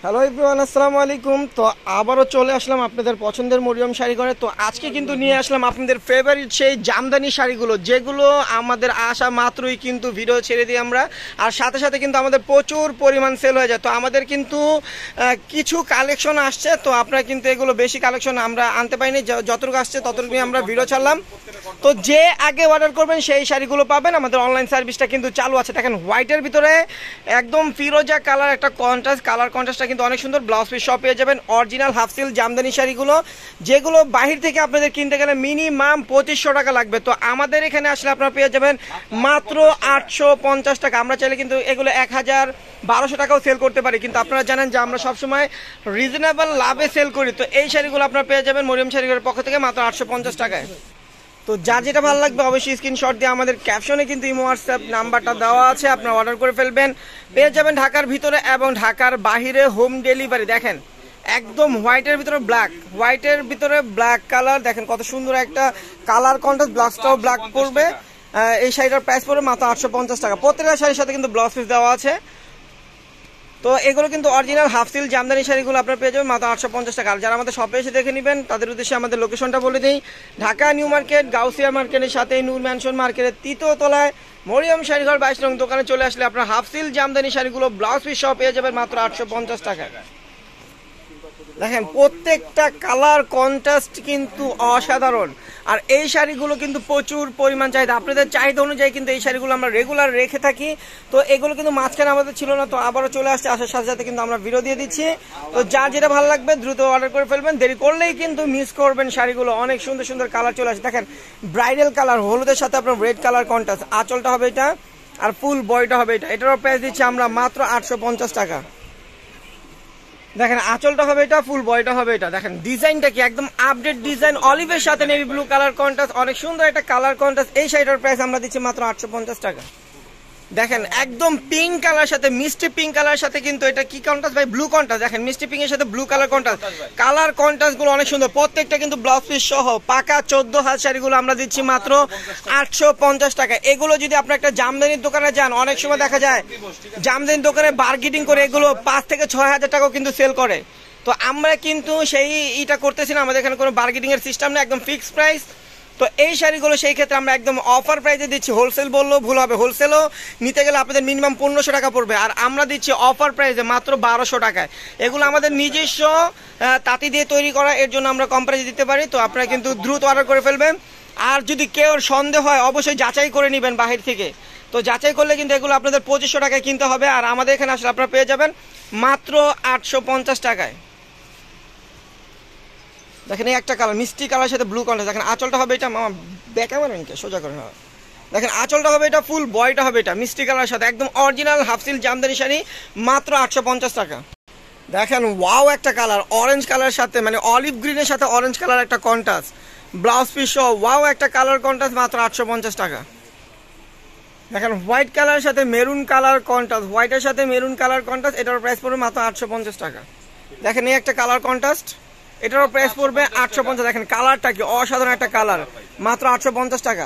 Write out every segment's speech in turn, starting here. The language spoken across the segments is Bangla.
হ্যালো এভরিওয়ান, আসসালামু আলাইকুম। তো আবারও চলে আসলাম আপনাদের পছন্দের মরিয়ম শাড়ি ঘরে। তো আজকে কিন্তু নিয়ে আসলাম আপনাদের ফেভারিট সেই জামদানি শাড়িগুলো, যেগুলো আমাদের আসা মাত্রই কিন্তু ভিডিও ছেড়ে দিই আমরা, আর সাথে সাথে কিন্তু আমাদের প্রচুর পরিমাণ সেল হয়ে যায়। তো আমাদের কিন্তু কিছু কালেকশন আসছে, তো আপনারা কিন্তু এগুলো বেশি কালেকশন আমরা আনতে পারিনি, যতটুকু আসছে ততটুকু আমরা ভিডিও ছাড়লাম। তো যে আগে অর্ডার করবেন সেই শাড়িগুলো পাবেন। আমাদের অনলাইন সার্ভিসটা কিন্তু চালু আছে। দেখেন হোয়াইটের ভিতরে একদম ফিরোজা কালার একটা কালার কন্ট্রাস্টটা কিন্তু অনেক সুন্দর। ব্লাউজ পিস সব পেয়ে যাবেন অরিজিনাল হাফ সিল জামদানি শাড়িগুলো, যেগুলো বাহির থেকে আপনাদের কিনতে গেলে মিনিমাম 2500 টাকা লাগবে। তো আমাদের এখানে আসলে আপনারা পেয়ে যাবেন মাত্র 850 টাকা। আমরা চাইলে কিন্তু এগুলো 1000-1200 টাকাও সেল করতে পারি, কিন্তু আপনারা জানেন যে আমরা সবসময় রিজনেবল লাভে সেল করি। তো এই শাড়িগুলো আপনারা পেয়ে যাবেন মরিয়ম শাড়িঘরের পক্ষ থেকে মাত্র 850 টাকায়। তো যার যেটা ভালো লাগবে অবশ্যই স্ক্রিনশট দিয়ে আমাদের ক্যাপশনে কিন্তু ইমো হোয়াটসঅ্যাপ নাম্বারটা দেওয়া আছে, আপনারা অর্ডার করে ফেলবেন। পেয়ে যাবেন ঢাকার ভিতরে এবং ঢাকার বাহিরে হোম ডেলিভারি। দেখেন একদম হোয়াইটের ভিতরে ব্ল্যাক কালার, দেখেন কত সুন্দর একটা কালার কন্ট্রাস্ট। ব্লাউজটাও ব্ল্যাক পড়বে। এই শাড়িটার প্রাইস পড়বে মাত্র 850 টাকা। প্রত্যেকটা শাড়ির সাথে কিন্তু ব্লাউজ পিস দেওয়া আছে। তো এগুলো কিন্তু অরিজিনাল হাফ সিল জামদানি শাড়িগুলো আপনারা পেয়ে যাবেন মাত্র 850 টাকা। আর যারা আমাদের শপে এসে দেখে নেবেন তাদের উদ্দেশ্যে আমাদের লোকেশনটা বলে দিই। ঢাকা নিউ মার্কেট গাউসিয়া মার্কেটের সাথে নূর ম্যানশন মার্কেটের 3য় তলায় মরিয়ম শাড়িঘর 22 নং দোকানে চলে আসলে আপনার হাফ সিল জামদানি শাড়িগুলো ব্লাউজ পিস সব পেয়ে যাবেন মাত্র 850 টাকা। দেখেন প্রত্যেকটা কালার কন্ট্রাস্ট কিন্তু অসাধারণ, আর এই শাড়িগুলো কিন্তু প্রচুর পরিমাণ চাহিদা। আপনাদের চাহিদা অনুযায়ী কিন্তু এই শাড়িগুলো আমরা রেগুলার রেখে থাকি। তো এগুলো কিন্তু মাঝখানে আমাদের ছিল না, তো আবারও চলে আসছে। আসার সাথে সাথে কিন্তু আমরা ভিডিও দিয়ে দিচ্ছি। তো যার যেটা ভালো লাগবে দ্রুত অর্ডার করে ফেলবেন, দেরি করলেই কিন্তু মিস করবেন শাড়িগুলো। অনেক সুন্দর সুন্দর কালার চলে আসে। দেখেন ব্রাইডাল কালার, হলুদের সাথে আপনার রেড কালার কন্ট্রাস্ট। আঁচলটা হবে এটা আর ফুল বডিটা হবে এটা। এটারও প্রাইস দিচ্ছি আমরা মাত্র 850 টাকা। দেখেন আঁচলটা হবে এটা, ফুল বডিটা হবে এটা। দেখেন ডিজাইনটা কি একদম আপডেট ডিজাইন, অলিভের সাথে নেভি ব্লু কালার কন্ট্রাস্ট, অনেক সুন্দর একটা কালার কন্ট্রাস্ট। এই শাড়িটার প্রাইস আমরা দিচ্ছি মাত্র 850 টাকা। দেখেন একদম পিঙ্ক কালার সাথে মিষ্টি পিঙ্ক কালার সাথে কিন্তু এটা কি কন্ট্রাস্ট ভাই, ব্লু কন্ট্রাস্ট। দেখেন মিষ্টি পিঙ্কের সাথে blue colour contrast, colour contrast গুলো অনেক সুন্দর। প্রত্যেকটা কিন্তু ব্লাউজ পিস সহ পাকা 14 হাত শাড়িগুলো আমরা দিচ্ছি মাত্র 850 টাকা। এগুলো যদি আপনি একটা জামদানির দোকানে যান, অনেক সময় দেখা যায় জামদানির দোকানে বার্গেটিং করে এগুলো 5 থেকে 6 হাজার টাকাও কিন্তু সেল করে। তো আমরা কিন্তু সেই এটা করতেছি না, আমাদের এখানে কোনো বার্গেটিং এর সিস্টেম নেই, একদম ফিক্সড প্রাইস। তো এই শাড়িগুলো সেই ক্ষেত্রে আমরা একদম অফার প্রাইসে দিচ্ছি। হোলসেল বললেও ভুল হবে, হোলসেলও নিতে গেলে আপনাদের মিনিমাম 1500 টাকা পড়বে, আর আমরা দিচ্ছি অফার প্রাইসে মাত্র 1200 টাকায়। এগুলো আমাদের নিজস্ব তাঁতি দিয়ে তৈরি করা, এর জন্য আমরা কম প্রাইসে দিতে পারি। তো আপনারা কিন্তু দ্রুত অর্ডার করে ফেলবেন। আর যদি কেউ সন্দেহ হয় অবশ্যই যাচাই করে নেবেন বাহির থেকে। তো যাচাই করলে কিন্তু এগুলো আপনাদের 2500 টাকায় কিনতে হবে, আর আমাদের এখানে আসলে আপনারা পেয়ে যাবেন মাত্র 850 টাকায়। দেখেন এই একটা কালার মিষ্টি কালার সাথে ব্লু কালার। দেখেন আঁচলটা হবে এটা, মামা বেঁকা মারেন কে সোজা করে। দেখেন আঁচলটা হবে এটা, ফুল বয়টা হবে এটা মিষ্টি কালার সাথে, একদম original half seal Jamdani sari মাত্র 850 টাকা। দেখেন ওয়াও একটা কালার, অরেঞ্জ কালার সাথে মানে অলিভ গ্রিনের সাথে অরেঞ্জ কালার একটা কন্ট্রাস্ট, ব্লাউজ পিস সহ ওয়াও একটা কালার কন্ট্রাস্ট মাত্র 850 টাকা। দেখেন হোয়াইট কালার সাথে মেরুন কালার কন্ট্রাস্ট, হোয়াইটের সাথে মেরুন কালার কন্ট্রাস্ট, এটার প্রাইস পড়বে মাত্র 850 টাকা। দেখেন এই একটা কালার কন্ট্রাস্ট, এটারও প্রাইস পড়বে 850। দেখেন কালারটা কি অসাধারণ একটা কালার, মাত্র 850 টাকা।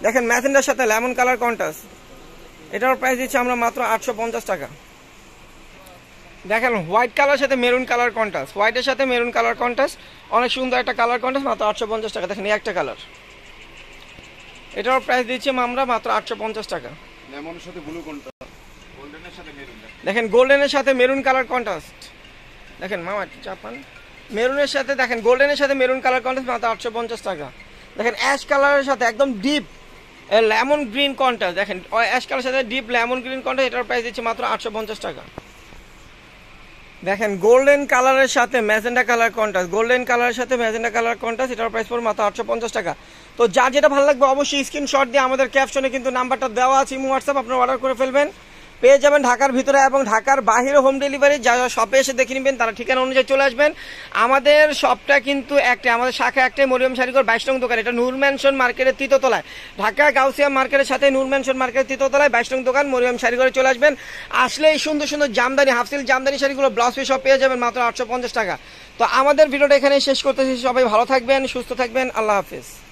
দেখেন ম্যাজেন্ডার সাথে লেমন কালার কন্ট্রাস্ট, এটারও প্রাইস দিচ্ছি আমরা মাত্র 850 টাকা। দেখেন হোয়াইট কালার সাথে মেরুন কালার কন্ট্রাস্ট, হোয়াইটের সাথে মেরুন কালার কন্ট্রাস্ট, অনেক সুন্দর একটা কালার কন্ট্রাস্ট মাত্র 850 টাকা। দেখেন এই একটা কালার, এটারও প্রাইস দিচ্ছি আমরা মাত্র 850 টাকা। লেমনের সাথে ব্লু কন্ট্রাস্ট, গোল্ডেনের সাথে মেরুন। দেখেন গোল্ডেনের সাথে মেরুন কালার কন্ট্রাস্ট। দেখেন মামা চাপান মেরুনের সাথে, দেখেন গোল্ডেনের সাথে মেরুন কালার কন্ট্রাস্ট মাত্র 850 টাকা। দেখেন অ্যাশ কালারের সাথে একদম ডিপ লেমন গ্রিন কন্ট্রাস্ট, দেখেন অ্যাশ কালারের সাথে ডিপ লেমন গ্রিন কন্ট্রাস্ট, এটার প্রাইস দিচ্ছে মাত্র 850 টাকা। দেখেন গোল্ডেন কালারের সাথে ম্যাজেন্ডা কালার কন্ট্রাস্ট, গোল্ডেন কালারের সাথে ম্যাজেন্ডা কালার কন্ট্রাস্ট, এটার প্রাইস পড়বে মাত্র 850 টাকা। তো যার যেটা ভালো লাগবে অবশ্যই স্ক্রিনশট দিয়ে আমাদের ক্যাপশনে কিন্তু নাম্বারটা দেওয়া আছে ইমো হোয়াটসঅ্যাপ, আপনারা অর্ডার করে ফেলবেন। পেয়ে যাবেন ঢাকার ভিতরে এবং ঢাকার বাইরে হোম ডেলিভারি। যারা শপে এসে দেখে নেবেন তারা ঠিকানা অনুযায়ী চলে আসবেন। আমাদের শপটা কিন্তু একটাই, আমাদের শাখা একটাই মরিয়ম শাড়িঘর 22 নং দোকান। এটা নূর ম্যানশন মার্কেটের 3য় তলায়, ঢাকা গাউসিয়া মার্কেটের সাথে নূর ম্যানশন মার্কেটের 3য় তলায় 22 নং দোকান মরিয়ম শাড়িঘরে চলে আসবেন। আসলে এই সুন্দর সুন্দর জামদানি হাফ সিল জামদানি শাড়িগুলো ব্লাউজ পিস সব পেয়ে যাবেন মাত্র 850 টাকা। তো আমাদের ভিডিওটা এখানে শেষ করতেছি। সবাই ভালো থাকবেন, সুস্থ থাকবেন, আল্লাহ হাফিজ।